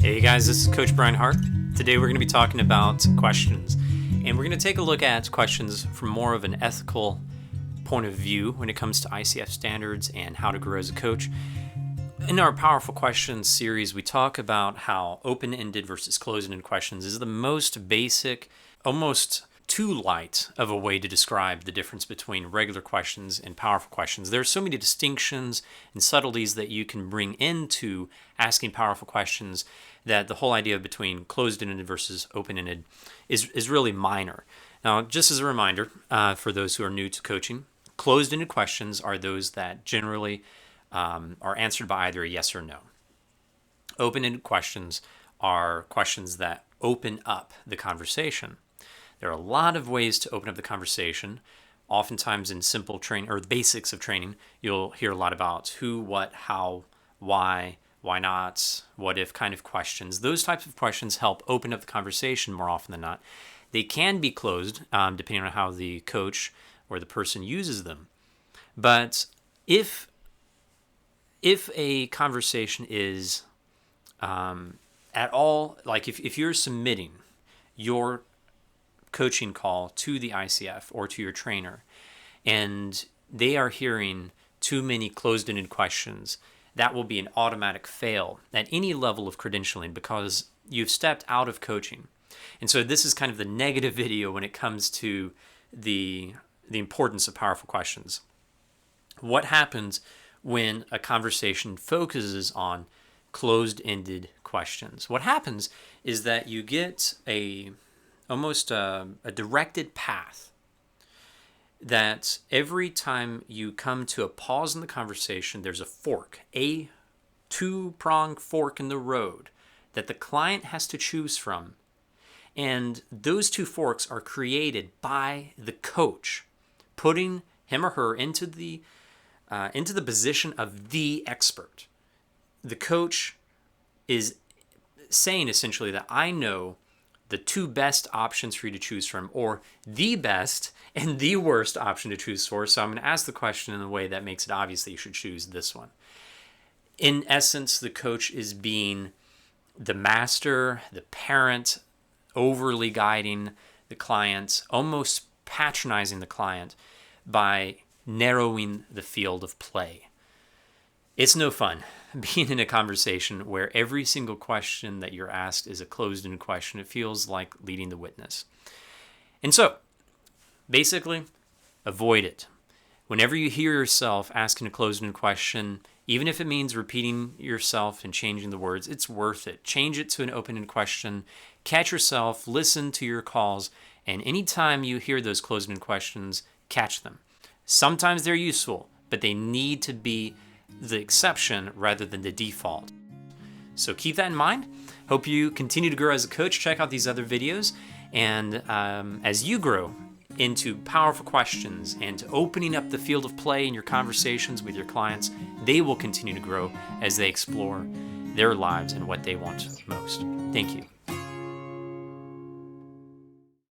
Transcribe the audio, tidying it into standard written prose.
Hey guys, this is Coach Brian Hart. Today we're going to be talking about questions, and we're going to take a look at questions from more of an ethical point of view when it comes to ICF standards and how to grow as a coach. In our Powerful Questions series, we talk about how open-ended versus closed-ended questions is the most basic, almost too light of a way to describe the difference between regular questions and powerful questions. There are so many distinctions and subtleties that you can bring into asking powerful questions that the whole idea between closed-ended versus open-ended is really minor. Now, just as a reminder, for those who are new to coaching, closed-ended questions are those that generally are answered by either a yes or no. Open-ended questions are questions that open up the conversation. There are a lot of ways to open up the conversation. Oftentimes in simple training or the basics of training, you'll hear a lot about who, what, how, why not, what if kind of questions. Those types of questions help open up the conversation more often than not. They can be closed depending on how the coach or the person uses them. But if a conversation is at all, like if you're submitting your coaching call to the ICF or to your trainer, and they are hearing too many closed-ended questions, that will be an automatic fail at any level of credentialing because you've stepped out of coaching. And so this is kind of the negative video when it comes to the importance of powerful questions. What happens when a conversation focuses on closed-ended questions? What happens is that you get almost a directed path that every time you come to a pause in the conversation, there's a fork, a two-pronged fork in the road that the client has to choose from. And those two forks are created by the coach, putting him or her into the position of the expert. The coach is saying essentially that I know the two best options for you to choose from, or the best and the worst option to choose for. So I'm going to ask the question in a way that makes it obvious that you should choose this one. In essence, the coach is being the master, the parent, overly guiding the client, almost patronizing the client by narrowing the field of play. It's no fun being in a conversation where every single question that you're asked is a closed-ended question. It feels like leading the witness. And so, basically, avoid it. Whenever you hear yourself asking a closed-ended question, even if it means repeating yourself and changing the words, it's worth it. Change it to an open-ended question. Catch yourself, listen to your calls, and anytime you hear those closed-ended questions, catch them. Sometimes they're useful, but they need to be the exception rather than the default. So keep that in mind. Hope you continue to grow as a coach. Check out these other videos. And as you grow into powerful questions and opening up the field of play in your conversations with your clients, they will continue to grow as they explore their lives and what they want most. Thank you.